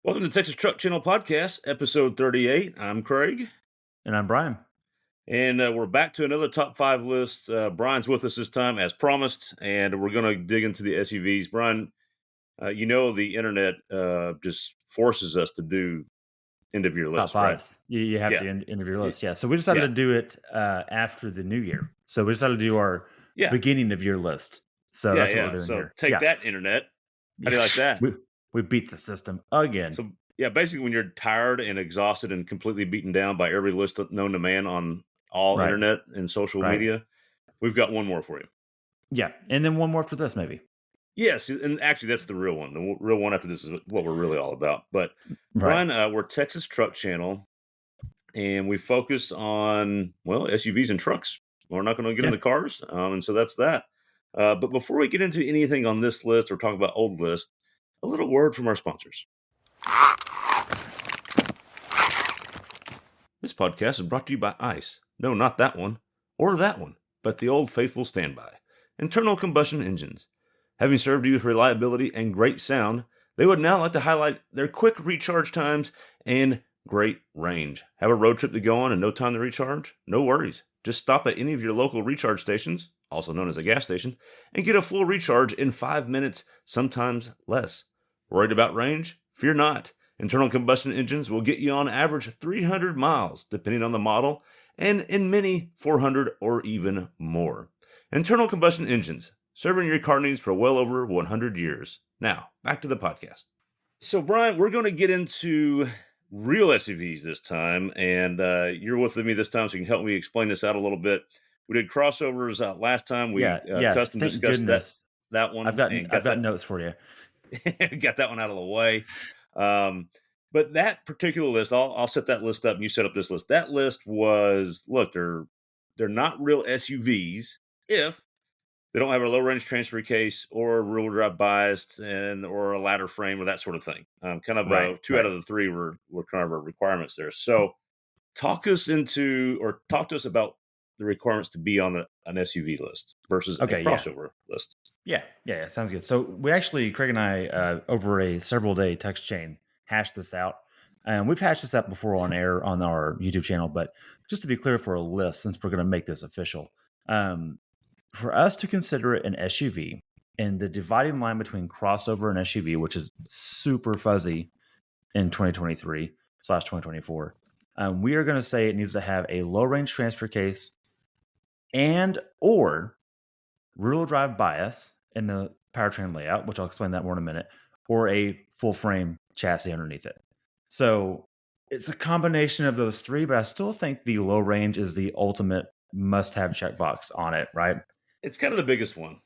Welcome to the Texas Truck Channel Podcast, episode 38. I'm Craig, And I'm Bryan. and we're back to another top five list. Brian's with us this time, as promised, and we're going to dig into the SUVs. Brian, the internet just forces us to do end of year Top list, right? fives. You have Yeah, to end of your y- list. Yeah. So we decided yeah, to do it after the new year. So we decided to do our yeah, beginning of year list. So yeah, that's what we're yeah. doing So here. take Yeah. that, internet. How do you like that? we, we beat the system again. So, yeah, basically, when you're tired and exhausted and completely beaten down by every list known to man on all Right. internet and social Right. media, we've got one more for you. Yeah. And then one more for this, maybe. Yes, and actually, that's the real one. The real one after this is what we're really all about. But Right. Brian, we're Texas Truck Channel, and we focus on SUVs and trucks. We're not going to get Yeah. into cars, and so that's that. But before we get into anything on this list or talk about old list, a little word from our sponsors. This podcast is brought to you by ICE. No, not that one, or that one, but the old faithful standby. Internal combustion engines. Having served you with reliability and great sound, they would now like to highlight their quick recharge times and great range. Have a road trip to go on and no time to recharge? No worries. Just stop at any of your local recharge stations, also known as a gas station, and get a full recharge in 5 minutes, sometimes less. Worried about range? Fear not. Internal combustion engines will get you on average 300 miles, depending on the model, and in many 400 or even more. Internal combustion engines, serving your car needs for well over 100 years. Now, back to the podcast. So, Brian, we're going to get into real SUVs this time, and you're with me this time, so you can help me explain this out a little bit. We did crossovers last time. We Yeah. Yeah. custom Thank discussed that goodness. I've one got and I've got got that notes for you. got that one out of the way. But that particular list, I'll set that list up, and you set up this list. That list was look, they're not real SUVs if they don't have a low range transfer case or rear wheel drive biased and or a ladder frame or that sort of thing. Kind of Right. two out Right. of the three were kind of our requirements there. So talk to us about the requirements to be on an SUV list versus a Okay. Yeah. crossover list. Yeah, sounds good. So we actually, Craig and I, over a several day text chain, hashed this out. And we've hashed this out before on air on our YouTube channel, but just to be clear for a list, since we're going to make this official, um, for us to consider it an SUV, and the dividing line between crossover and SUV, which is super fuzzy in 2023/2024, we are going to say it needs to have a low range transfer case and or rear-wheel drive bias in the powertrain layout, which I'll explain that more in a minute, or a full frame chassis underneath it. So it's a combination of those three, but I still think the low range is the ultimate must-have checkbox on it, right? It's kind of the biggest one.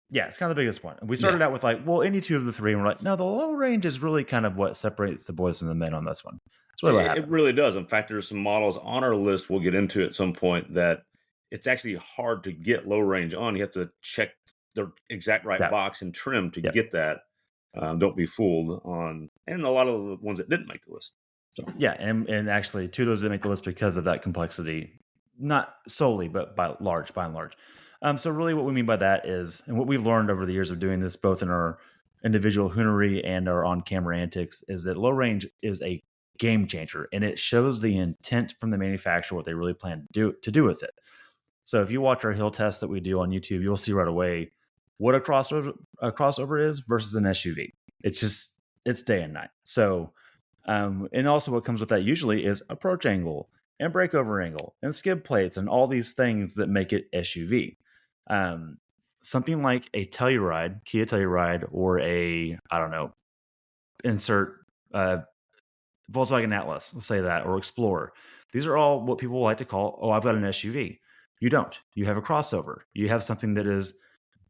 Yeah, it's kind of the biggest one. We Yeah. started out with any two of the three, and we're like, no, the low range is really kind of what separates the boys from the men on this one. That's really what It happens. really does. In fact, there's some models on our list we'll get into at some point that it's actually hard to get low range on. You have to check the exact right Yeah. box and trim to Yep. get that. Don't be fooled on, and a lot of the ones that didn't make the list. So, Yeah, and actually, two of those didn't make the list because of that complexity, not solely, but by and large. So really, what we mean by that is, and what we've learned over the years of doing this, both in our individual hoonery and our on-camera antics, is that low range is a game changer, and it shows the intent from the manufacturer what they really plan to do with it. So if you watch our hill test that we do on YouTube, you'll see right away what a crossover is versus an SUV. It's day and night. So and also what comes with that usually is approach angle and breakover angle and skid plates and all these things that make it SUV. Something like a Telluride, Kia Telluride, or I don't know, insert Volkswagen Atlas, we'll say that, or Explorer. These are all what people like to call, oh, I've got an SUV. You don't. You have a crossover. You have something that is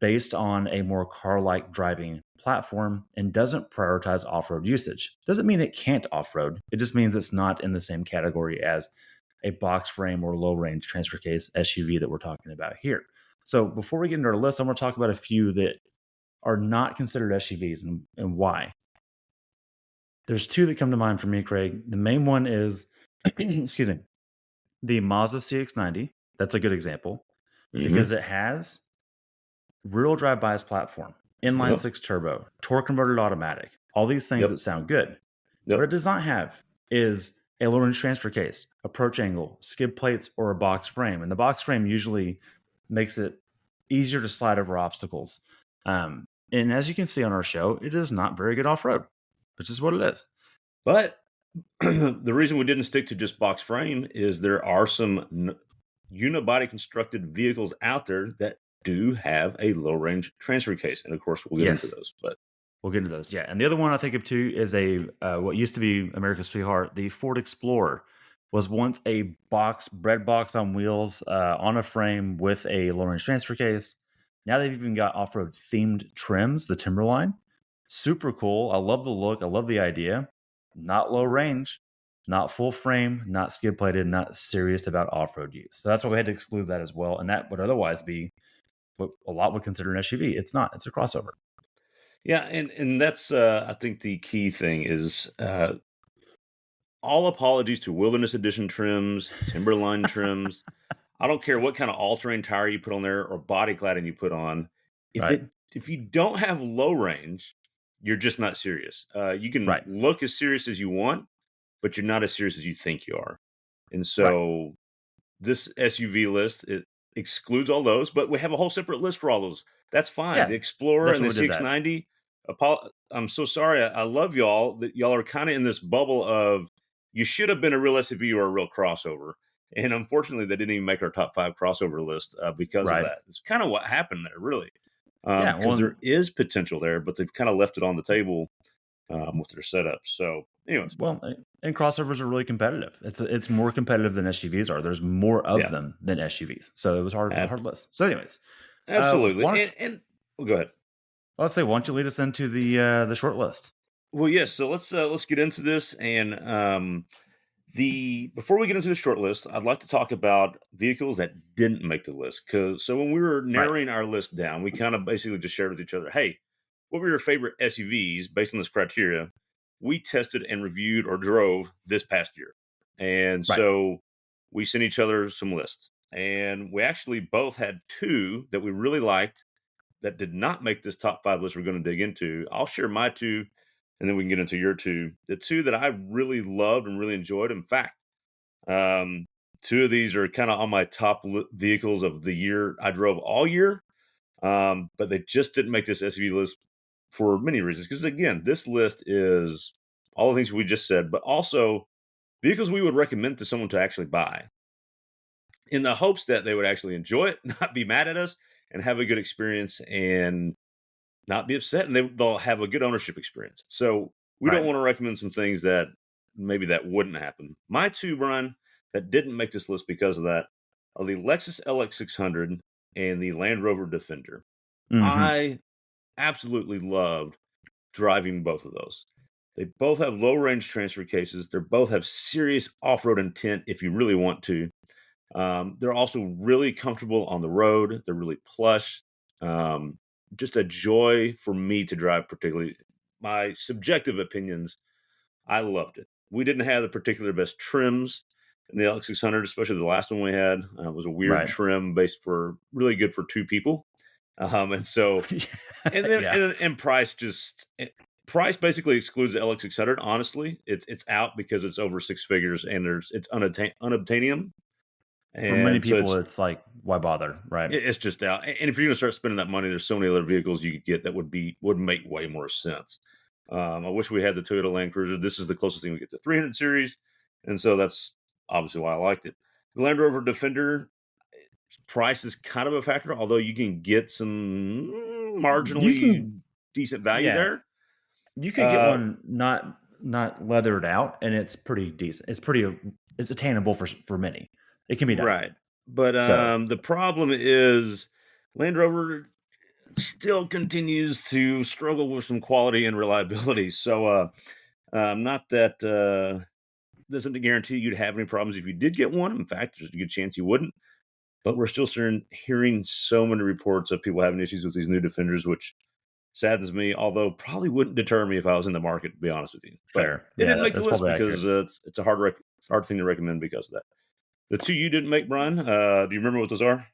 based on a more car-like driving platform and doesn't prioritize off-road usage. Doesn't mean it can't off-road. It just means it's not in the same category as a box frame or low-range transfer case SUV that we're talking about here. So before we get into our list, I'm going to talk about a few that are not considered SUVs and why. There's two that come to mind for me, Craig. The main one is, excuse me, the Mazda CX-90. That's a good example because it has rear-wheel drive bias platform, inline Yep. six turbo, torque converted automatic, all these things Yep. that sound good. What Yep. it does not have is a low range transfer case, approach angle, skid plates, or a box frame. And the box frame usually makes it easier to slide over obstacles. And as you can see on our show, it is not very good off road, which is what it is. But the reason we didn't stick to just box frame is there are some unibody constructed vehicles out there that do have a low range transfer case. And of course, we'll get into Yes, those. But we'll get into those. Yeah. And the other one I think of too is a what used to be America's sweetheart, the Ford Explorer. Was once a bread box on wheels on a frame with a low range transfer case. Now they've even got off road themed trims, the Timberline. Super cool. I love the look. I love the idea. Not low range, not full frame, not skid plated, not serious about off road use. So that's why we had to exclude that as well. And that would otherwise be what a lot would consider an SUV. It's not. It's a crossover. yeah, and that's I think the key thing is all apologies to Wilderness Edition trims, Timberline trims. I don't care what kind of all-terrain tire you put on there or body cladding you put on. Right. If you don't have low range, you're just not serious. You can Right. look as serious as you want, but you're not as serious as you think you are. And Right. so this SUV list, it excludes all those, but we have a whole separate list for all those. That's fine. The Yeah. Explorer That's and what the we did that. 690. I'm so sorry. I love y'all that y'all are kind of in this bubble of you should have been a real SUV or a real crossover. And unfortunately, they didn't even make our top 5 crossover list because of Right. that. It's kind of what happened there, really, Yeah. because Well, there is potential there, but they've kind of left it on the table with their setup. So, anyways, Well, and crossovers are really competitive. It's more competitive than SUVs are. There's more of yeah, them than SUVs. So it was hard list. So, anyways, absolutely. why don't And well, go ahead. let's say why don't you lead us into the short list? Well, yes. So let's get into this. And the before we get into the short list, I'd like to talk about vehicles that didn't make the list. Cause so when we were Right. narrowing our list down, we kind of basically just shared with each other, hey, what were your favorite SUVs based on this criteria we tested and reviewed or drove this past year? And Right. so we sent each other some lists. And we actually both had two that we really liked that did not make this top 5 list we're going to dig into. I'll share my two and then we can get into your two. The two that I really loved and really enjoyed. In fact, um, two of these are kind of on my top vehicles of the year I drove all year, but they just didn't make this SUV list for many reasons. Because again, this list is all the things we just said, but also vehicles we would recommend to someone to actually buy in the hopes that they would actually enjoy it, not be mad at us, and have a good experience and not be upset, and they'll have a good ownership experience. So we don't Right. want to recommend some things that maybe that wouldn't happen. My two, Brian, that didn't make this list because of that are the Lexus LX600 and the Land Rover Defender. Hmm. I absolutely loved driving both of those. They both have low range transfer cases. They both have serious off road intent if you really want to. They're also really comfortable on the road. They're really plush. Um, just a joy for me to drive, particularly. My subjective opinions, I loved it. We didn't have the particular best trims in the LX600, especially the last one we had. It was a weird Right. trim based for really good for two people. And so, and then Yeah. and price just price basically excludes the LX600. Honestly, it's out because it's over 6 figures and it's unobtainium. For many And so people, it's like, why bother? Right. it's just out. And if you're gonna start spending that money, there's so many other vehicles you could get that would make way more sense. I wish we had the Toyota Land Cruiser. This is the closest thing we get to 300 series, and so that's obviously why I liked it. The Land Rover Defender price is kind of a factor, although you can get some You marginally can, decent value yeah, there. you could get Uh, one not leathered out, and it's pretty decent. It's attainable for many. It can be done. right, but So the problem is Land Rover still continues to struggle with some quality and reliability. So, not that doesn't guarantee you'd have any problems if you did get one. In fact, there's a good chance you wouldn't. But we're still hearing so many reports of people having issues with these new Defenders, which saddens me. Although probably wouldn't deter me if I was in the market, to be honest with you. But fair. it Yeah, didn't make the that's list probably because accurate. it's a hard thing to recommend because of that. The two you didn't make, Brian. Do you remember what those are?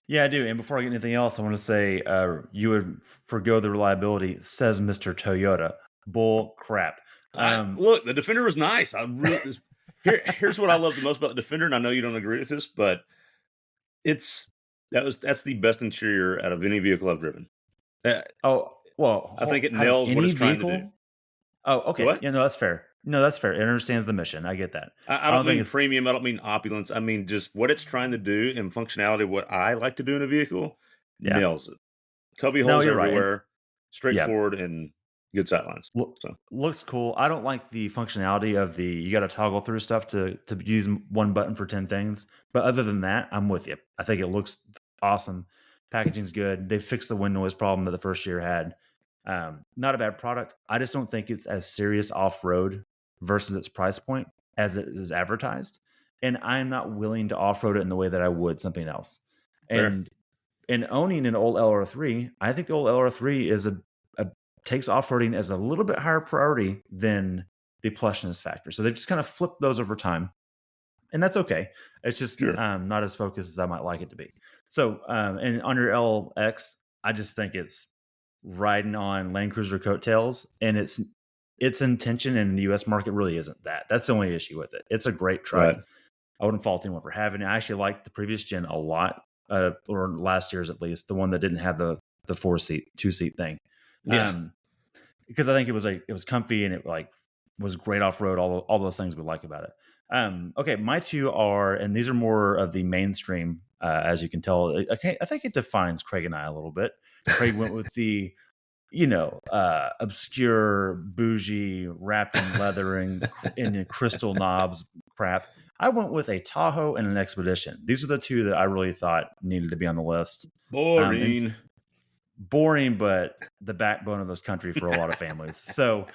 Yeah, I do. And before I get anything else, I want to say you would forgo the reliability, says Mr. Toyota. Bull crap. Look, the Defender was nice. Here's what I love the most about the Defender, and I know you don't agree with this, but it's that's the best interior out of any vehicle I've driven. Uh, Oh, well, I think it out of nails what any it's trying to do. vehicle? Oh, okay. What? Yeah, no, that's fair. No, that's fair. It understands the mission. I get that. I I don't don't think mean it's premium. I don't mean opulence. I mean just what it's trying to do and functionality. What I like to do in a vehicle yeah. nails it. Cubby No, holes you're right. And everywhere, yeah, straightforward, and good sightlines. look, So looks cool. I don't like the functionality of the you got to toggle through stuff to use one button for 10 things. But other than that, I'm with you. I think it looks awesome. Packaging's good. They fixed the wind noise problem that the first year had. Not a bad product. I just don't think it's as serious off road versus its price point as it is advertised. And I'm not willing to off road it in the way that I would something else. fair. And in owning an old LR3, I think the old LR3 is a takes off roading as a little bit higher priority than the plushness factor. So they just kind of flip those over time, and that's okay. It's just Sure. not as focused as I might like it to be. So, and on your LX, I just think it's riding on Land Cruiser coattails, and its intention in the U.S. market really isn't that. That's the only issue with it. It's a great truck. Right. I wouldn't fault anyone for having it. I actually liked the previous gen a lot, or last year's at least, the one that didn't have the 4-seat, 2-seat thing. Yeah. Because I think it was comfy and it like was great off road. All those things we like about it. Okay, my two are, and these are more of the mainstream, as you can tell. I think it defines Craig and I a little bit. Craig went with the obscure, bougie, wrapped in leather and in crystal knobs crap. I went with a Tahoe and an Expedition. These are the two that I really thought needed to be on the list. And Boring. boring, but the backbone of this country for a lot of families. So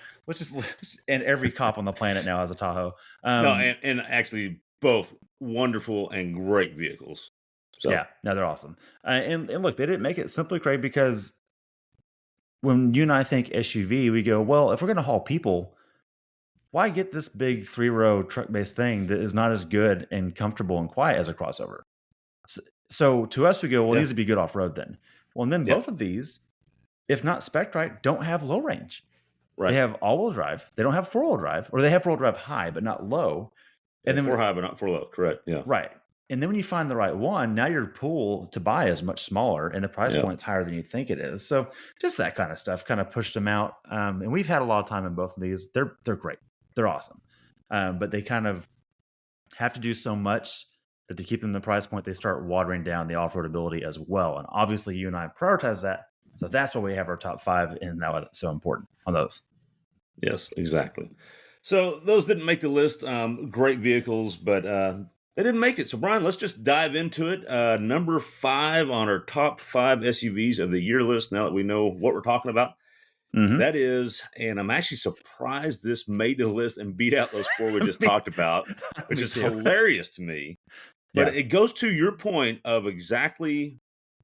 and every cop on the planet now has a Tahoe. No, and actually both wonderful and great vehicles. So Yeah, no, they're awesome. And look, they didn't make it simply, Craig, because when you and I think SUV, we go, well, if we're going to haul people, why get this big 3-row truck-based thing that is not as good and comfortable and quiet as a crossover? So to us, we go, well, yeah, these would be good off-road then. Well, and then yeah, both of these, if not spec right, don't have low range. They right. have all-wheel drive. They don't have four-wheel drive, or they have four-wheel drive high, but not low. Yeah, And then for high, but not for low. Correct. Yeah, right. And then when you find the right one, now your pool to buy is much smaller and the price yeah, point's higher than you think it is. So just that kind of stuff kind of pushed them out. And we've had a lot of time in both of these. They're great. They're awesome. But they kind of have to do so much that to keep them the price point, they start watering down the off-road ability as well. And obviously you and I prioritize that. So that's why we have our top 5, and now it's so important on those. yes, exactly. So those didn't make the list. Great vehicles, but they didn't make it. So Brian, let's just dive into it. Number 5 on our top 5 SUVs of the year list. Now that we know what we're talking about, Mm-hmm. that is, and I'm actually surprised this made the list and beat out those 4 we just talked about, which Me is too. hilarious to me. But Yeah. it goes to your point of exactly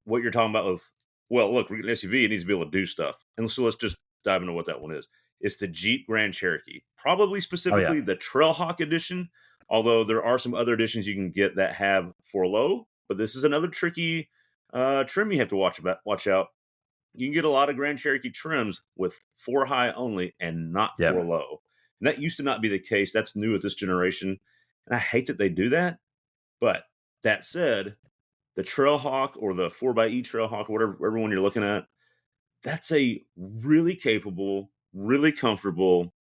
what you're talking about with, well, look, we're getting an SUV, it needs to be able to do stuff. And so let's just dive into what that one is. It's the Jeep Grand Cherokee, probably Oh yeah. specifically the Trailhawk edition, although there are some other editions you can get that have for low, but this is another tricky trim you have to watch out. You can get a lot of Grand Cherokee trims with 4 high only and not 4 Yep. low. And that used to not be the case. That's new with this generation. And I hate that they do that. But that said, the Trailhawk or the 4xe Trailhawk, whatever one you're looking at, that's a really capable, really comfortable,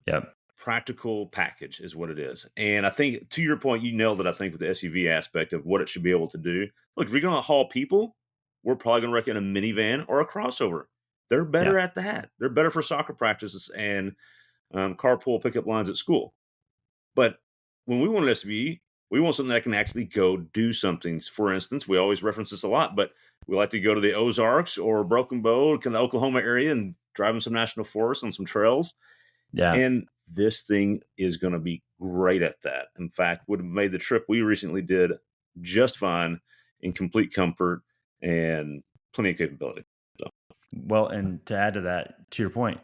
Yep. practical package is what it is. And I think to your point, you nailed it, I think, with the SUV aspect of what it should be able to do. Look, if you're going to haul people, we're probably going to recommend a minivan or a crossover. They're Yeah. better at that. They're better for soccer practices and carpool pickup lines at school. But when we want an SUV, we want something that can actually go do something. For instance, we always reference this a lot, but we like to go to the Ozarks or Broken Bow, kind of the Oklahoma area, and drive in some national forests on some trails. Yeah. And this thing is going to be great at that. In fact, would have made the trip we recently did just fine in complete comfort and plenty of capability. So, Well, and to add to that, to your point,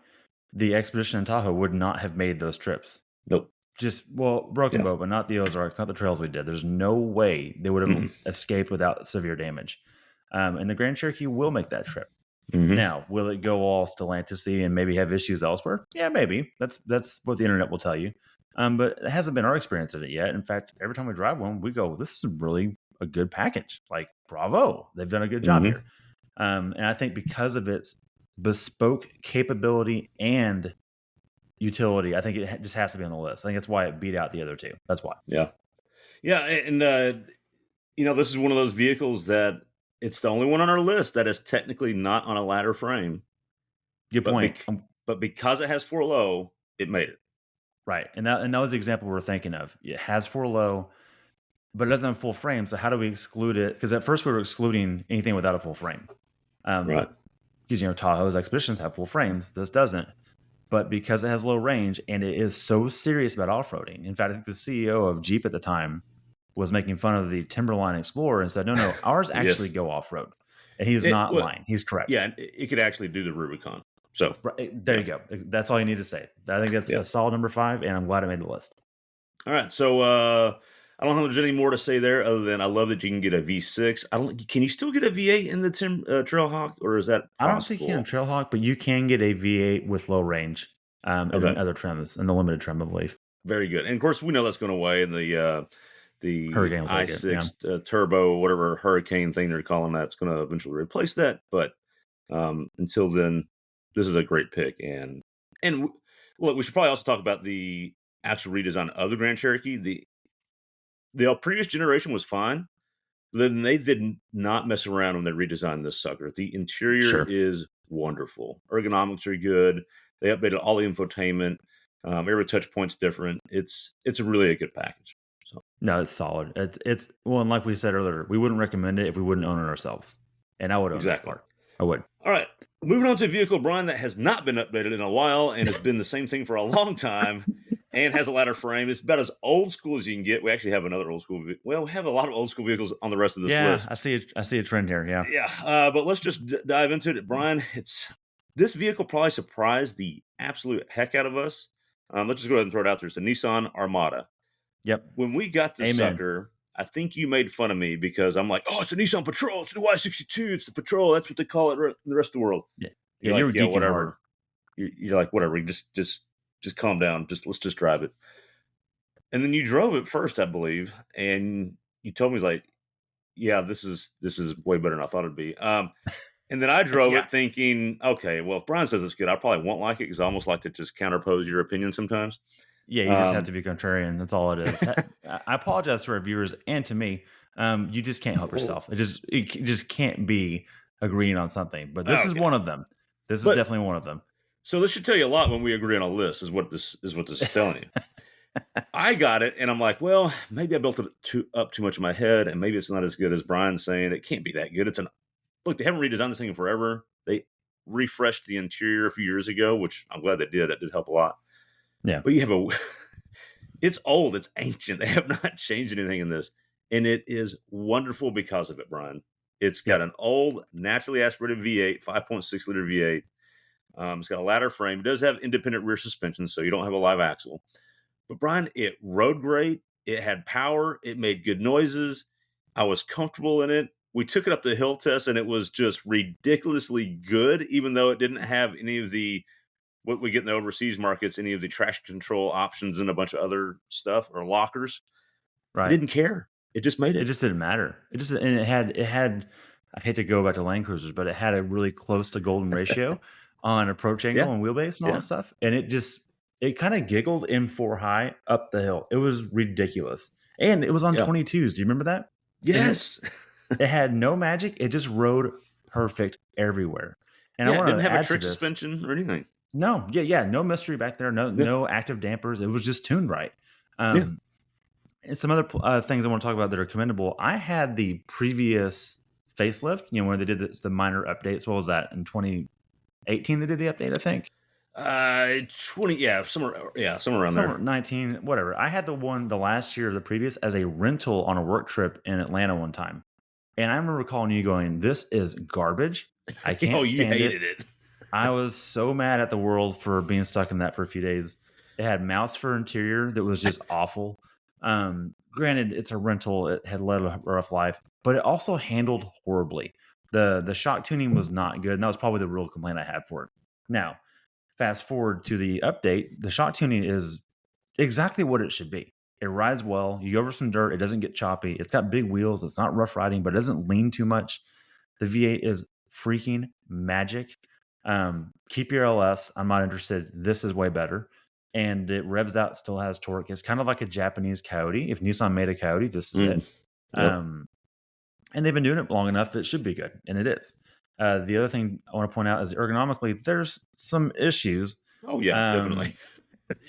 the Expedition and Tahoe would not have made those trips. nope. Broken Yeah. Bow, but not the Ozarks, not the trails we did. There's no way they would have Mhm. escaped without severe damage. And the Grand Cherokee will make that trip. Mm-hmm. Now, will it go all Stellantis-y and maybe have issues elsewhere? Yeah, maybe. That's what the internet will tell you. But it hasn't been our experience of it yet. In fact, every time we drive one, we go, "This is really a good package. Like, bravo, they've done a good job Mm-hmm. here." And I think because of its bespoke capability and utility, I think it just has to be on the list. I think that's why it beat out the other two. That's why. Yeah. Yeah. And, this is one of those vehicles that it's the only one on our list that is technically not on a ladder frame, Good but, point. but because it has 4 low, it made it. Right, and that was the example we're thinking of. It has 4 low, but it doesn't have full frame. So how do we exclude it? Because at first we were excluding anything without a full frame. Right. Because Tahoe's Expeditions have full frames. This doesn't. But because it has low range and it is so serious about off-roading. In fact, I think the CEO of Jeep at the time was making fun of the Timberline Explorer and said, "No, ours actually Yes. go off-road." And he's not Well, lying. He's correct. yeah, it could actually do the Rubicon. So There you go. That's all you need to say. I think that's yeah. a solid number 5, and I'm glad I made the list. All right. So I don't know if there's any more to say there other than I love that you can get a V6. Can you still get a V8 in the Trailhawk, or is that I don't think you can possible? Trailhawk, but you can get a V8 with low range and Okay. in other trims, in the limited trim, I believe. Very good. And of course, we know that's going away in the Hurricane will take it. Yeah. i6 turbo, whatever hurricane thing they're calling that. It's going to eventually replace that. But until then, this is a great pick. And look, we should probably also talk about the actual redesign of the Grand Cherokee. The previous generation was fine. Then they did not mess around when they redesigned this sucker. The interior Sure. is wonderful. Ergonomics are good. They updated all the infotainment. Every touch point's different. It's really a good package. So No, it's solid. It's well, and like we said earlier, we wouldn't recommend it if we wouldn't own it ourselves. And I would own that exactly. car. I would. All right. Moving on to a vehicle, Bryan, that has not been updated in a while and has been the same thing for a long time and has a ladder frame. It's about as old school as you can get. We actually have another old school. We have a lot of old school vehicles on the rest of this list. I see a trend here. Yeah. Yeah. But let's just dive into it, Bryan. This vehicle probably surprised the absolute heck out of us. Let's just go ahead and throw it out there. It's a Nissan Armada. Yep. When we got the Amen. sucker, I think you made fun of me because I'm like, "Oh, it's a Nissan Patrol. It's the Y62. It's the Patrol. That's what they call it in the rest of the world." Yeah. You're Yeah, you were like, "Yeah, geeking whatever." hard. You're like, "Whatever. Just calm down. Let's just drive it." And then you drove it first, I believe, and you told me like, "Yeah, this is way better than I thought it'd be." And then I drove Yeah. it thinking, "Okay, well, if Bryan says it's good, I probably won't like it because I almost like to just counterpose your opinion sometimes." Yeah, you just have to be contrarian. That's all it is. I apologize to our viewers and to me. You just can't help yourself. It just can't be agreeing on something. But this is Okay. one of them. This is But definitely one of them. so this should tell you a lot when we agree on a list. Is what this is telling you. I got it, and I'm like, well, maybe I built it up too much in my head, and maybe it's not as good as Bryan's saying. It can't be that good. Look. They haven't redesigned this thing in forever. They refreshed the interior a few years ago, which I'm glad they did. That did help a lot. Yeah. But you have it's old. It's ancient. They have not changed anything in this, and it is wonderful because of it, Bryan. It's got an old, naturally aspirated V8, 5.6 liter V8. It's got a ladder frame. It does have independent rear suspension, so you don't have a live axle. But Bryan, it rode great. It had power. It made good noises. I was comfortable in it. We took it up the hill test, and it was just ridiculously good, even though it didn't have any of the what we get in the overseas markets, any of the traction control options and a bunch of other stuff or lockers. I Right. didn't care. It just made It it. just didn't matter. It had I hate to go back to Land Cruisers, but it had a really close to golden ratio on approach angle Yeah. and wheelbase and all Yeah. that stuff. And it kind of giggled in 4 high up the hill. It was ridiculous. And it was on Yeah. 22s. Do you remember that? Yes. It had no magic. It just rode perfect everywhere. And I Yeah, it want didn't to have a add to trick this. suspension or anything. No, no mystery back there. Yeah. No active dampers. It was just tuned right. And some other things I want to talk about that are commendable. I had the previous facelift, where they did the minor updates. What was that in 2018? They did the update, I think. 20, somewhere around there. 19, whatever. I had the last year of the previous as a rental on a work trip in Atlanta one time, and I remember calling you going, "This is garbage. I can't Oh, you stand hated it." it. I was so mad at the world for being stuck in that for a few days. It had mouse fur interior that was just awful. Granted, it's a rental. It had led a rough life, but it also handled horribly. The shock tuning was not good, and that was probably the real complaint I had for it. Now, fast forward to the update, the shock tuning is exactly what it should be. It rides well. You go over some dirt, it doesn't get choppy. It's got big wheels. It's not rough riding, but it doesn't lean too much. The V8 is freaking magic. Keep your LS. I'm not interested. This is way better. And it revs out, still has torque. It's kind of like a Japanese Coyote. If Nissan made a Coyote, this is it. Yep. And they've been doing it long enough, it should be good. And it is. The other thing I want to point out is ergonomically, there's some issues. Oh yeah, definitely.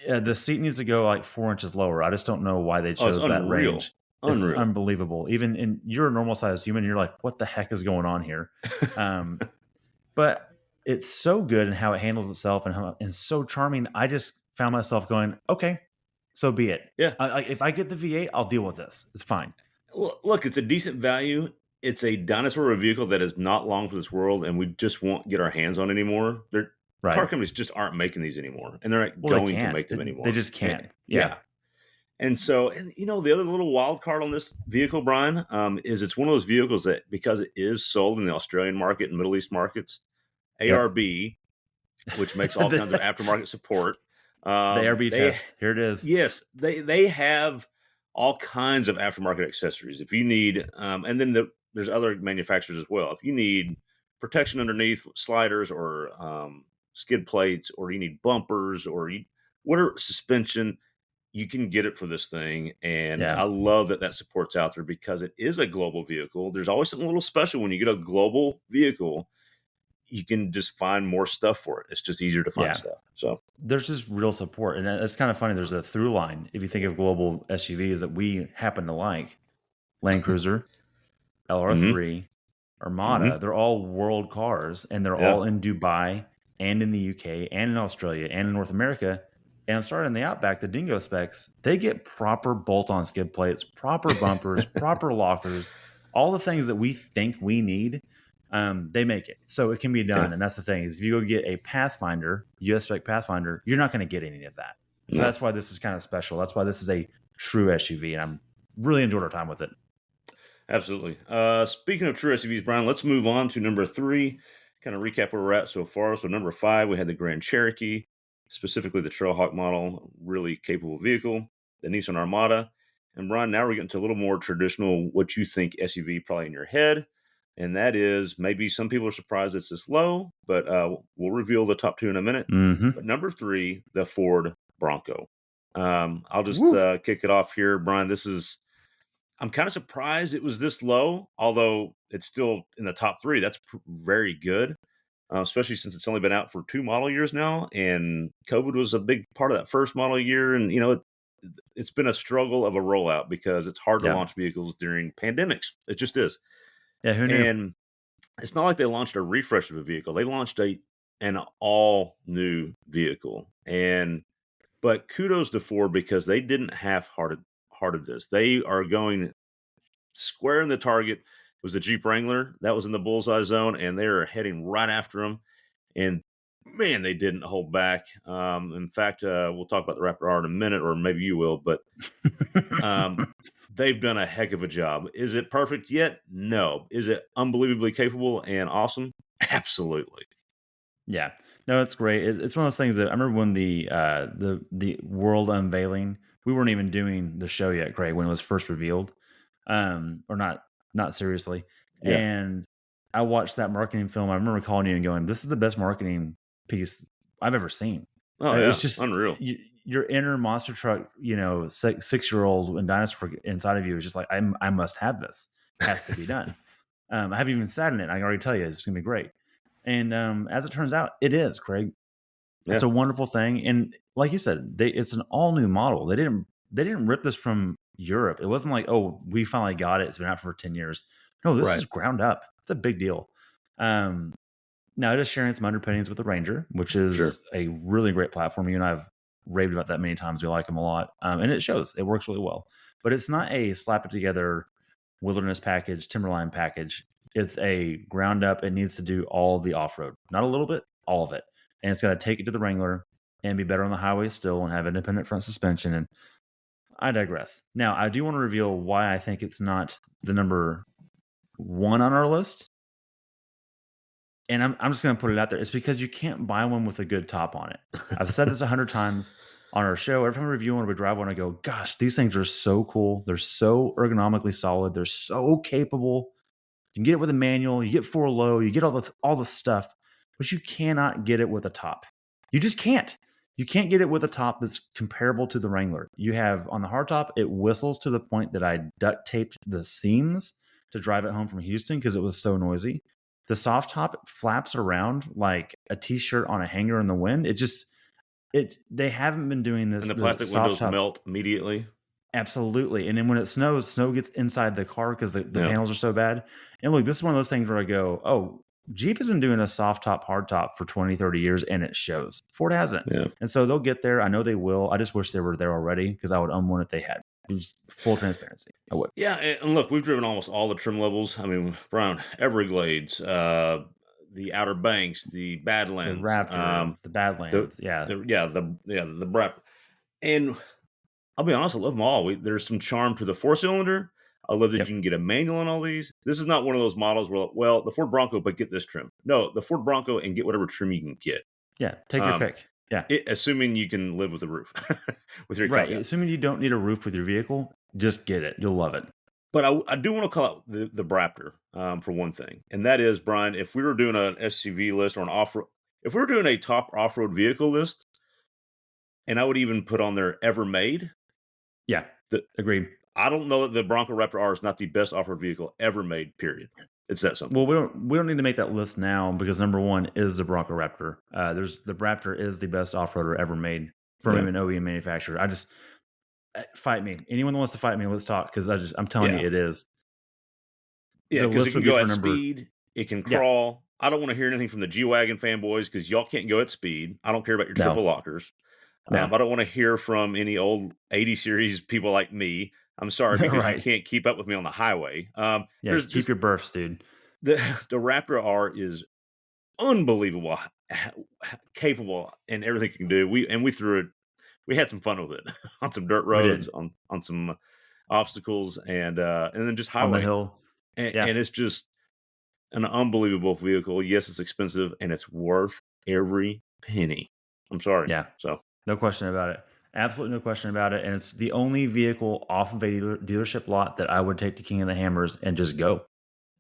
Yeah, the seat needs to go like 4 inches lower. I just don't know why they Oh, it's chose that unreal. range. It's Unreal. unbelievable. Even in you're a normal sized human, you're like, what the heck is going on here? Um, but it's so good in how it handles itself and so charming. I just found myself going, okay, so be it. Yeah. If I get the V8, I'll deal with this. It's fine. Well, look, it's a decent value. It's a dinosaur vehicle that is not long for this world, and we just won't get our hands on anymore. Car Right. companies just aren't making these anymore, and they're not Well, they going to can't. make them They anymore. just And, can't. Yeah. yeah. And so, and the other little wild card on this vehicle, Brian, is it's one of those vehicles that, because it is sold in the Australian market and Middle East markets, Yep. ARB, which makes all kinds of aftermarket support. The ARB They, test. Here it is. yes, they have all kinds of aftermarket accessories. If you need, and then there's other manufacturers as well. If you need protection underneath sliders or skid plates, or you need bumpers, or whatever suspension, you can get it for this thing. And Yeah. I love that support's out there because it is a global vehicle. There's always something a little special when you get a global vehicle. You can just find more stuff for it. It's just easier to find Yeah. stuff. So There's just real support. And it's kind of funny. There's a through line. If you think of global SUVs that we happen to like, Land Cruiser, mhm, LR3, Armada, mhm, they're all world cars and they're yeah, all in Dubai and in the UK and in Australia and in North America. And I'm sorry, in the Outback, the Dingo specs, they get proper bolt on skid plates, proper bumpers, proper lockers, all the things that we think we need. They make it. So it can be yeah, done. And that's the thing is if you go get a Pathfinder, US spec Pathfinder, you're not going to get any of that. So no. that's why this is kind of special. That's why this is a true SUV. And I'm really enjoyed our time with it. Absolutely. Speaking of true SUVs, Brian, let's move on to number 3. Kind of recap where we're at so far. So number 5, we had the Grand Cherokee, specifically the Trailhawk model, really capable vehicle. The Nissan Armada, and Brian, now we're getting to a little more traditional, what you think SUV probably in your head, and that is maybe some people are surprised it's this low, but we'll reveal the top 2 in a minute. Mm-hmm. But number 3, the Ford Bronco. I'll just Woo. kick it off here, Brian. I'm kind of surprised it was this low, although it's still in the top 3. That's very good, especially since it's only been out for 2 model years now, and COVID was a big part of that first model year. And it's been a struggle of a rollout because it's hard to Yeah. launch vehicles during pandemics. It just is, Yeah. Who knew? and it's not like they launched a refresh of a vehicle. They launched an all new vehicle, and but kudos to Ford because they didn't half hearted this. They are going square in the target. It was the Jeep Wrangler that was in the bullseye zone, and they are heading right after him. And man, they didn't hold back. In fact, we'll talk about the Raptor R in a minute, or maybe you will. But um, they've done a heck of a job. Is it perfect yet? No. Is it unbelievably capable and awesome? Absolutely. Yeah. No, it's great. It's one of those things that I remember when the world unveiling, we weren't even doing the show yet, Craig, when it was first revealed. Or not seriously. Yeah. And I watched that marketing film. I remember calling you and going, "This is the best marketing piece I've ever seen." Oh It's yeah. just Unreal. your inner monster truck, 6-year-old and dinosaur inside of you is just like, I must have this. Has to be done. I haven't even sat in it. I can already tell you it's gonna be great. And as it turns out, it is, Craig. It's Yeah. a wonderful thing. And like you said, it's an all new model. They didn't rip this from Europe. It wasn't like, oh, we finally got it. It's been out for 10 years. No, this Right. is ground up. It's a big deal. Um, Now it is sharing some underpinnings with the Ranger, which Sure. is a really great platform. You and I have raved about that many times. We like them a lot. And it shows. It works really well. But it's not a slap it together wilderness package, Timberline package. It's a ground up. It needs to do all the off road, not a little bit, all of it. And it's got to take it to the Wrangler and be better on the highway still and have independent front suspension. And I digress. Now, I do want to reveal why I think it's not the number 1 on our list. And I'm just gonna put it out there. It's because you can't buy one with a good top on it. I've said this 100 times on our show. Every time I review one or we drive one, I go, "Gosh, these things are so cool. They're so ergonomically solid. They're so capable. You can get it with a manual. You get 4 low. You get all the stuff, but you cannot get it with a top. You just can't. You can't get it with a top that's comparable to the Wrangler. You have on the hardtop, it whistles to the point that I duct taped the seams to drive it home from Houston because it was so noisy. The soft top flaps around like a t-shirt on a hanger in the wind. They haven't been doing this. And the The plastic soft windows top, melt immediately. absolutely. And then when it snows, snow gets inside the car because the Yeah. panels are so bad. And look, this is one of those things where I go, oh, Jeep has been doing a soft top, hard top for 20, 30 years, and it shows. Ford hasn't. Yeah. And so they'll get there. I know they will. I just wish they were there already because I would own one if they had. Just full transparency. I would. Yeah, and look, we've driven almost all the trim levels. I mean, Brown, Everglades, the Outer Banks, the The Badlands, Raptor, the the Badlands. Yeah. the Brep, and I'll be honest, I love them all. There's some charm to the four-cylinder. I love that Yep. you can get a manual on all these. This is not one of those models where, well, the Ford Bronco, but get this trim. No, the Ford Bronco and get whatever trim you can get. Yeah. Take your Um, pick. Yeah. assuming you can live with the roof, with your Right. caveat. Assuming you don't need a roof with your vehicle, just get it. You'll love it. But I do want to call out the Braptor for one thing, and that is, Brian, if we were doing an SUV list or an off-road, if we were doing a top off-road vehicle list, and I would even put on there ever made, Yeah. the, Agreed. I don't know that the Bronco Raptor R is not the best off-road vehicle ever made, period. It's that simple. Well, we don't need to make that list now because number one is the Bronco Raptor. The Raptor is the best off roader ever made from Yeah. an OEM manufacturer. I just fight me. Anyone that wants to fight me, let's talk because I'm telling Yeah. you, it is. Yeah, The because it list can would be go for at number. speed, it can Yeah, crawl. I don't want to hear anything from the G-Wagon fanboys because y'all can't go at speed. I don't care about your no, triple lockers. no, I don't want to hear from any old 80 series people like me. I'm sorry because you right. can't keep up with me on the highway. Yeah, There's keep just your berths, dude. the the Raptor R is unbelievable, capable in everything it can do. We threw it. We had some fun with it on some dirt We roads, did on some obstacles, and then just on the highway. hill. Yeah, And it's just an unbelievable vehicle. Yes, it's expensive, and it's worth every penny. I'm sorry. yeah, So no question about it. Absolutely no question about it. And it's the only vehicle off of a dealership lot that I would take to King of the Hammers and just go.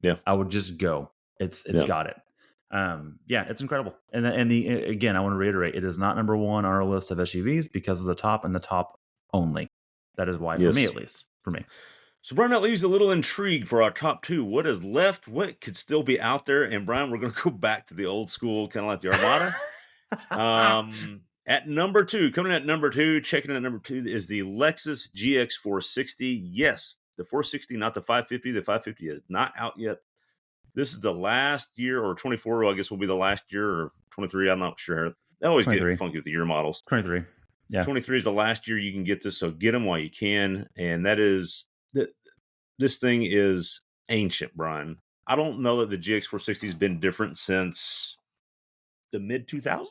yeah, I would just go. It's yeah, got it. Yeah, it's incredible. And again, I want to reiterate, it is not number one on our list of SUVs because of the top and the top only. That is why, for me yes. at least, for me. So, Brian, that leaves a little intrigue for our top two. What is left? What could still be out there? And, Brian, we're going to go back to the old school, kind of like the Armada. At number two, coming in at number two, checking in at number two is the Lexus GX 460. Yes, the 460, not the 550. The 550 is not out yet. This is the last year, or 24, I guess will be the last year, or 23. I'm not sure. They always 23. get funky with the year models. 23. Yeah. 23 is the last year you can get this, so get them while you can. And that is this thing is ancient, Brian. I don't know that the GX 460 has been different since the mid 2000s,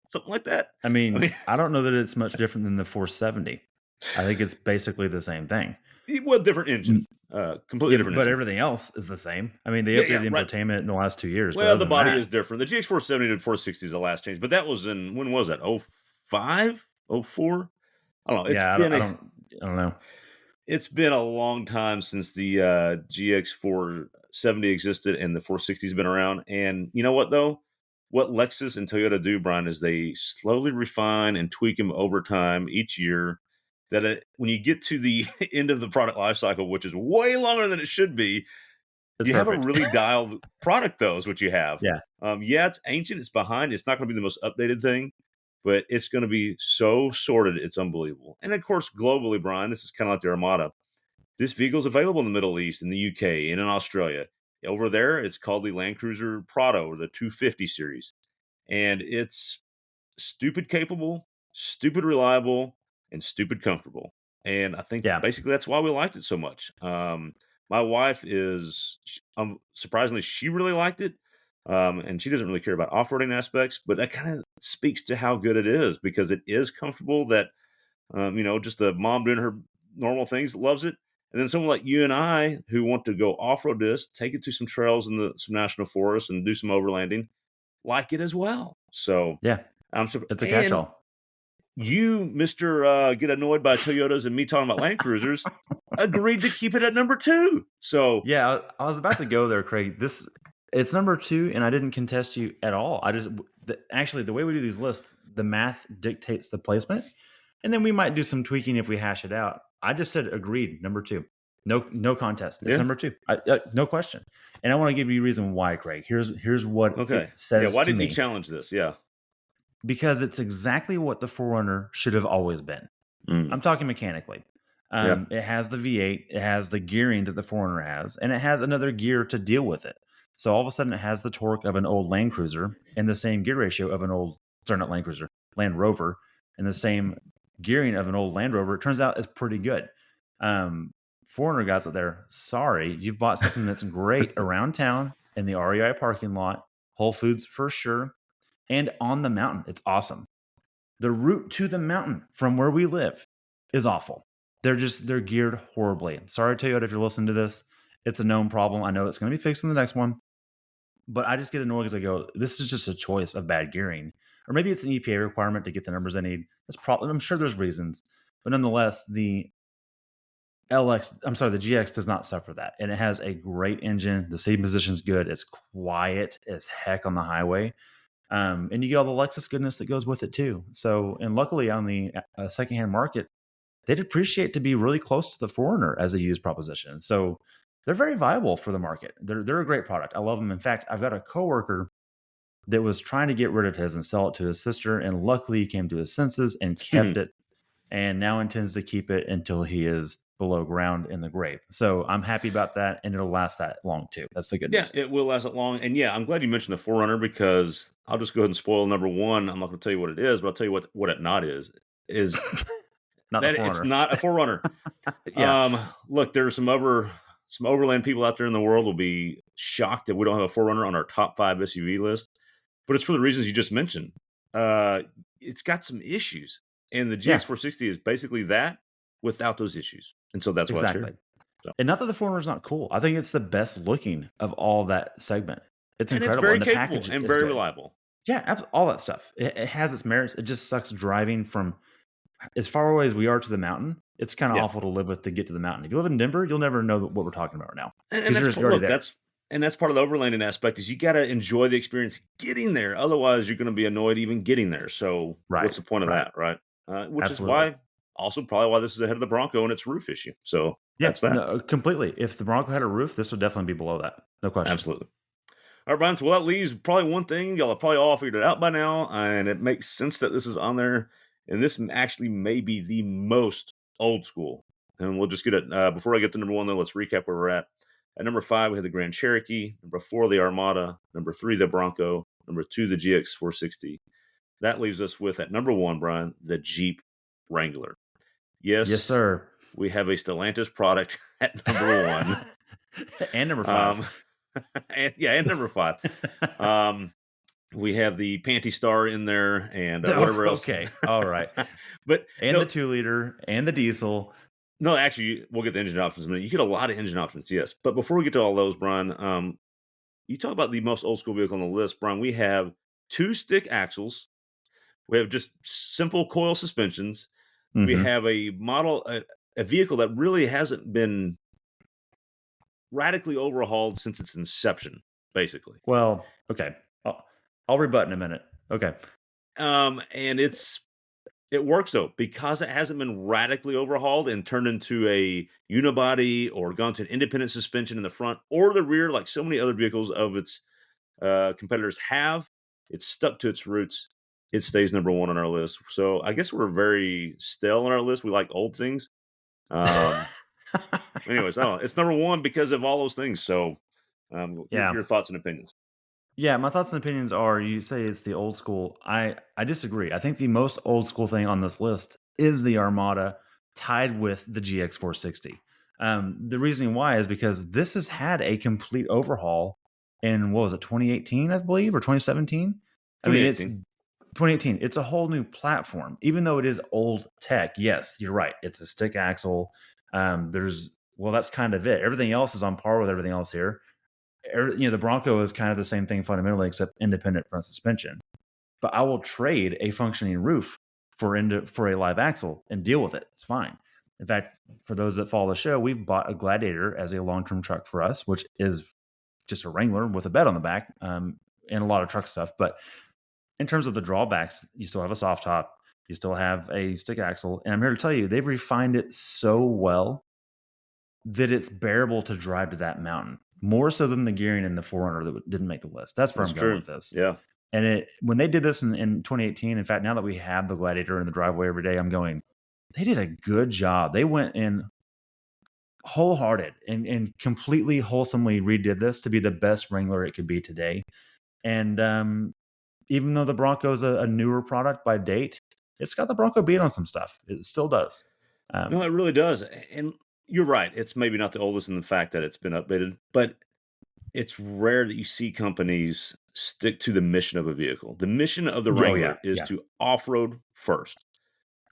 something like that. I mean, I don't know that it's much different than the 470. I think it's basically the same thing. Well, different engine, completely Yeah, different but engine. everything else is the same. I mean, they Yeah, updated right. infotainment in the last 2 years. But Well, other the than body that, is different. The GX 470 to 460 is the last change, but that was when was that? 05, 04? I don't know. yeah, I don't know. It's been a long time since the GX 470 existed and the 460 has been around. And you know what, though? What Lexus and Toyota do, Brian, is they slowly refine and tweak them over time each year. That when you get to the end of the product life cycle, which is way longer than it should be, It's you have a perfect. really dialed product, though, is what you have. Yeah. Yeah, it's ancient. It's behind. It's not going to be the most updated thing, but it's going to be so sorted. It's unbelievable. And, of course, globally, Brian, this is kind of like the Armada. This vehicle is available in the Middle East, in the UK, and in Australia. Over there, it's called the Land Cruiser Prado, or the 250 series. And it's stupid capable, stupid reliable, and stupid comfortable. And I think Yeah. basically that's why we liked it so much. My wife is, surprisingly, she really liked it. And she doesn't really care about off-roading aspects, but that kind of speaks to how good it is because it is comfortable that, just a mom doing her normal things loves it. And then someone like you and I who want to go off-road this, take it to some trails in some national forests and do some overlanding, like it as well. So Yeah, I'm super, it's a and catch-all. you, Mister Get Annoyed by Toyotas and me talking about Land Cruisers, agreed to keep it at number 2. So Yeah, I was about to go there, Craig. It's number 2, and I didn't contest you at all. Actually, the way we do these lists, the math dictates the placement, and then we might do some tweaking if we hash it out. I just said agreed, number 2. No contest. It's yeah, number 2. No question. And I want to give you a reason why, Craig. Here's what it okay, yeah. says Why to didn't you me. challenge this? Yeah, Because it's exactly what the Forerunner should have always been. mm. I'm talking mechanically. Yeah. It has the V8, it has the gearing that the Forerunner has, and it has another gear to deal with it. So all of a sudden, it has the torque of an old Land Cruiser and the same gear ratio of an old, sorry, not Land Cruiser, Land Rover, and the same gearing of an old Land Rover. It turns out it's pretty good. Forerunner guys out there, sorry, you've bought something that's great around town in the REI parking lot, Whole Foods for sure, and on the mountain. It's awesome. The route to the mountain from where we live is awful. They're geared horribly. Sorry, Toyota, if you're listening to this. It's a known problem. I know it's going to be fixed in the next one, but I just get annoyed because I go, this is just a choice of bad gearing, or maybe it's an EPA requirement to get the numbers I need. That's probably, I'm sure there's reasons, but nonetheless, the the GX does not suffer that, and it has a great engine. The seat position's good. It's quiet as heck on the highway. And you get all the Lexus goodness that goes with it too. So, and luckily on the secondhand market, they'd appreciate to be really close to the Forerunner as a used proposition. So they're very viable for the market. They're a great product. I love them. In fact, I've got a coworker that was trying to get rid of his and sell it to his sister, and luckily he came to his senses and kept it, and now intends to keep it until he is below ground in the grave. So I'm happy about that, and it'll last that long too. That's the good Yeah, news. it will last that long. And yeah, I'm glad you mentioned the Forerunner because I'll just go ahead and spoil number 1. I'm not going to tell you what it is, but I'll tell you what it not is Not the that it's Forerunner. not a Forerunner. Yeah. Look, there's some overland people out there in the world will be shocked that we don't have a Forerunner on our top 5 SUV list, but it's for the reasons you just mentioned. Uh, it's got some issues, and the Yeah. GX460 is basically that without those issues, and so that's why it's Exactly. here. So. And not that the Forerunner is not cool. I think it's the best looking of all that segment. It's And it's incredible, very and the capable package and is very good. reliable. Yeah, all that stuff. It has its merits. It just sucks driving from as far away as we are to the mountain. It's kind of Yeah. awful to live with to get to the mountain. If you live in Denver, you'll never know what we're talking about right now And because that's you're already look, there. that's part of the overlanding aspect is you got to enjoy the experience getting there. Otherwise, you're going to be annoyed even getting there. So, what's Right. the point of Right. that, right? Which is Absolutely. why, also probably why this is ahead of the Bronco and its roof issue. So Yeah. that's that. No, completely. If the Bronco had a roof, this would definitely be below that. No question. Absolutely. All right, Brian. So well, that leaves probably one thing. Y'all have probably all figured it out by now, and it makes sense that this is on there. And this actually may be the most old school. And we'll just get it. Before I get to number 1, though, let's recap where we're at. At number 5, we had the Grand Cherokee. Number 4, the Armada. Number 3, the Bronco. Number 2, the GX460. That leaves us with, at number 1, Brian, the Jeep Wrangler. Yes, Yes, sir. we have a Stellantis product at number 1. And number 5. And number 5. We have the Panty Star in there and whatever else. Okay. All right. But And the 2-liter and the diesel. no, actually, we'll get the engine options in a minute. You get a lot of engine options, yes. But before we get to all those, Brian, you talk about the most old school vehicle on the list, Brian. We have 2 stick axles. We have just simple coil suspensions. We Mm-hmm. have a model, a vehicle that really hasn't been radically overhauled since its inception, basically. Well, okay. I'll rebut in a minute. Okay. And it works though because it hasn't been radically overhauled and turned into a unibody or gone to an independent suspension in the front or the rear, like so many other vehicles of its competitors have. It's stuck to its roots. It stays number 1 on our list. So I guess we're very stale on our list. We like old things. Anyways, it's number 1 because of all those things. So Yeah. your thoughts and opinions. Yeah, my thoughts and opinions are you say it's the old school. I disagree. I think the most old school thing on this list is the Armada tied with the GX460. The reasoning why is because this has had a complete overhaul in what was it, 2018, I believe, or 2017? I mean, it's 2018. 2018. It's a whole new platform, even though it is old tech. Yes, you're right. It's a stick axle. There's Well, that's kind of it. Everything else is on par with everything else here. The Bronco is kind of the same thing fundamentally, except independent front suspension. But I will trade a functioning roof for a live axle and deal with it. It's fine. In fact, for those that follow the show, we've bought a Gladiator as a long-term truck for us, which is just a Wrangler with a bed on the back, and a lot of truck stuff. But in terms of the drawbacks, you still have a soft top, you still have a stick axle, and I'm here to tell you, they've refined it so well that it's bearable to drive to that mountain, more so than the gearing in the 4Runner that didn't make the list. That's where That's I'm going true. with this. Yeah. And when they did this in 2018, in fact, now that we have the Gladiator in the driveway every day, I'm going, they did a good job. They went in wholehearted and completely wholesomely redid this to be the best Wrangler it could be today. And even though the Bronco is a newer product by date, it's got the Bronco beat on some stuff. It still does. No, it really does. And you're right. It's maybe not the oldest in the fact that it's been updated, but it's rare that you see companies stick to the mission of a vehicle. The mission of the Oh yeah, Wrangler is yeah, to off-road first.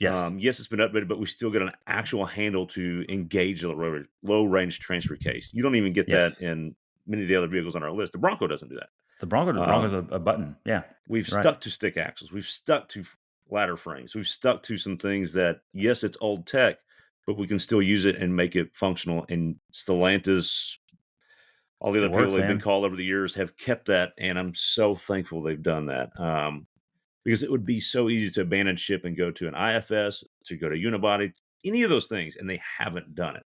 yes, Yes, it's been updated, but we still get an actual handle to engage the low range transfer case. You don't even get that yes. in many of the other vehicles on our list. The Bronco doesn't do that. The Bronco's a button. Yeah, We've you're right. stuck to stick axles. We've stuck to ladder frames. We've stuck to some things that, yes, it's old tech, but we can still use it and make it functional. And Stellantis, all the It other people works, they've been man. called over the years have kept that, and I'm so thankful they've done that. Because it would be so easy to abandon ship and go to an IFS, to go to Unibody, any of those things, and they haven't done it.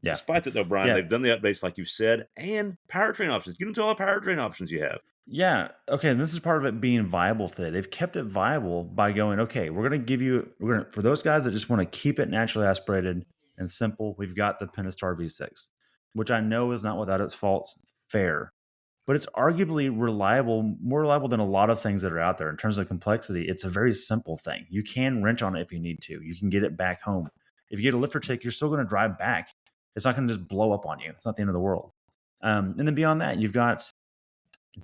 Yeah, Despite that, though, Brian, yeah. they've done the updates like you've said, and powertrain options. Get into all the powertrain options you have. Yeah. Okay. And this is part of it being viable today. They've kept it viable by going, okay, for those guys that just want to keep it naturally aspirated and simple, we've got the Pentastar V6, which I know is not without its faults, fair, but it's arguably reliable, more reliable than a lot of things that are out there in terms of complexity. It's a very simple thing. You can wrench on it if you need to, you can get it back home. If you get a lifter tick, you're still going to drive back. It's not going to just blow up on you. It's not the end of the world. And then beyond that, you've got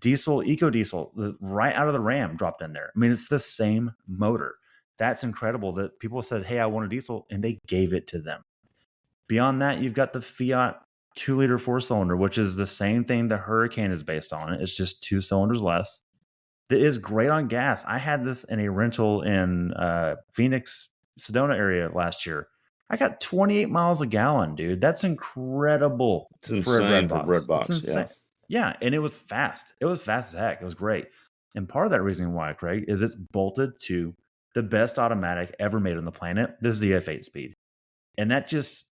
diesel, eco diesel, right out of the Ram dropped in there. I mean, it's the same motor. That's incredible that people said, hey, I want a diesel, and they gave it to them. Beyond that, you've got the Fiat 2-liter 4-cylinder, which is the same thing the Hurricane is based on. It's just 2 cylinders less. That is great on gas. I had this in a rental in Phoenix, Sedona area last year. I got 28 miles a gallon, dude. That's incredible It's for a insane bread for box. Red It's Box. Yeah. insane. Yeah, and it was fast. It was fast as heck. It was great. And part of that reason why, Craig, is it's bolted to the best automatic ever made on the planet, the ZF8 speed. And that just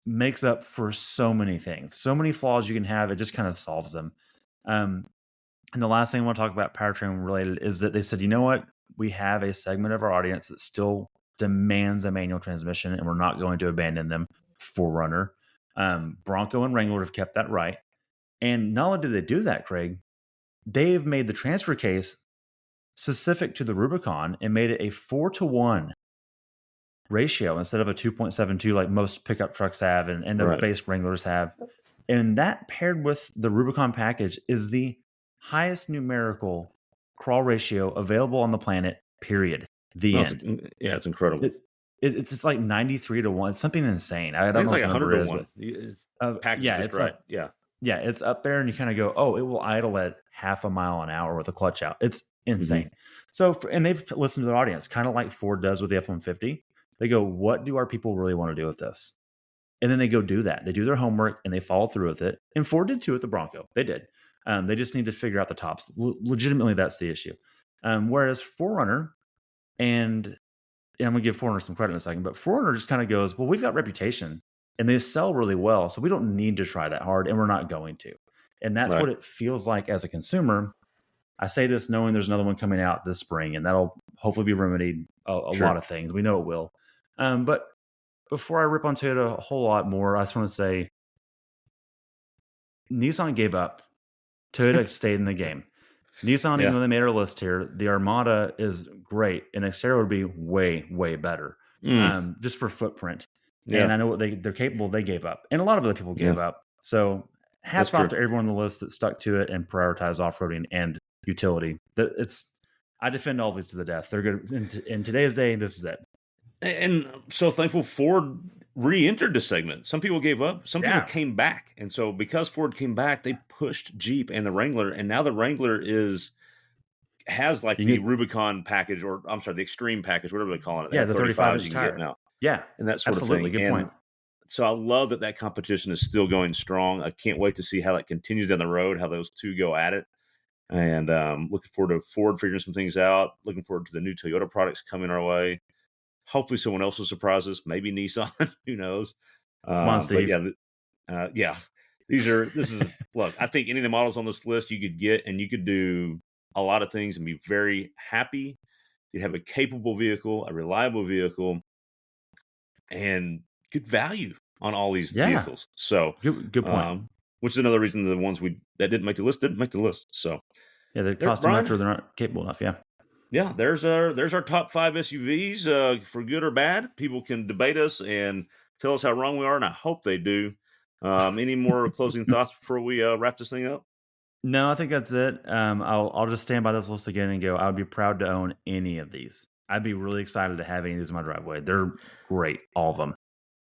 makes up for so many things, so many flaws you can have. It just kind of solves them. Um, and the last thing I want to talk about powertrain related is that they said, you know what? We have a segment of our audience that still demands a manual transmission, and we're not going to abandon them. 4Runner, Bronco, and Wrangler have kept that right. And not only did they do that, Craig, they've made the transfer case specific to the Rubicon and made it a 4-to-1 ratio instead of a 2.72 like most pickup trucks have and the Right. base Wranglers have. And that paired with the Rubicon package is the highest numerical crawl ratio available on the planet, period. The No, end. it's incredible. It's like 93-to-1. It's something insane. I I don't think it's know like what the 100 number to is, 1. but It's packaged yeah, just it's right. up. Yeah. Yeah, it's up there, and you kind of go, oh, it will idle at half a mile an hour with a clutch out. It's insane. So, and they've listened to their audience, kind of like Ford does with the F-150. They go, what do our people really want to do with this? And then they go do that. They do their homework and they follow through with it. And Ford did too with the Bronco. They did. They just need to figure out the tops. Legitimately, that's the issue. Whereas 4Runner, and I'm going to give 4Runner some credit in a second, but 4Runner just kind of goes, well, we've got reputation and they sell really well. So we don't need to try that hard, and we're not going to. And that's Right. what it feels like as a consumer. I say this knowing there's another one coming out this spring, and that'll hopefully be remedied a Sure. lot of things. We know it will. But before I rip onto it a whole lot more, I just want to say Nissan gave up. Toyota stayed in the game. Nissan, even Yeah. though they made our list here, the Armada is great, and Xterra would be way, way better, Mm. just for footprint. And Yeah. I know what they're capable. They gave up, and a lot of other people Yeah. gave up. So That's hats off to true. everyone on the list that stuck to it and prioritized off-roading and utility. I defend all these to the death. They're good in today's day. This is it. And I'm so thankful Ford re-entered the segment. Some people gave up. Some people Yeah. came back, and so because Ford came back, they pushed Jeep and the Wrangler, and now the Wrangler has like You the get Rubicon package, or I'm sorry, the Extreme package, whatever they call it. They yeah, have the 35 35s inch you can get tire. now, Yeah, and that sort of absolutely. thing. Good point. And so I love that competition is still going strong. I can't wait to see how that continues down the road, how those two go at it. And looking forward to Ford figuring some things out. Looking forward to the new Toyota products coming our way. Hopefully, someone else will surprise us. Maybe Nissan. Who knows? Come on, But Steve. yeah, yeah. This is look. I think any of the models on this list you could get, and you could do a lot of things and be very happy. You'd have a capable vehicle, a reliable vehicle, and good value on all these Yeah, vehicles. So, good point. which is another reason the ones that didn't make the list didn't make the list. So, Yeah, they there, cost too much Brian. or they're not capable enough. Yeah. Yeah, there's our top 5 SUVs, for good or bad. People can debate us and tell us how wrong we are, and I hope they do. Any more closing thoughts before we wrap this thing up? No, I think that's it. I'll just stand by this list again and go. I would be proud to own any of these. I'd be really excited to have any of these in my driveway. They're great, all of them.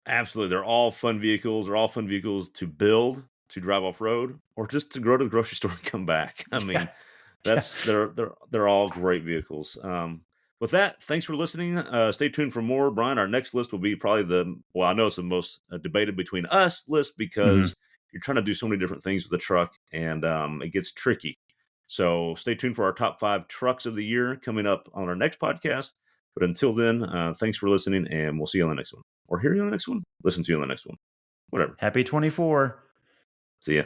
Absolutely, they're all fun vehicles. They're all fun vehicles to build, to drive off road, or just to go to the grocery store and come back. I Yeah, mean, yeah. they're all great vehicles. With that, thanks for listening. Stay tuned for more, Brian. Our next list will be probably I know it's the most debated between us list Mhm. because you're trying to do so many different things with the truck, and it gets tricky. So stay tuned for our top 5 trucks of the year coming up on our next podcast. But until then, thanks for listening, and we'll see you on the next one, or hear you on the next one, listen to you on the next one, whatever. Happy 24. See ya.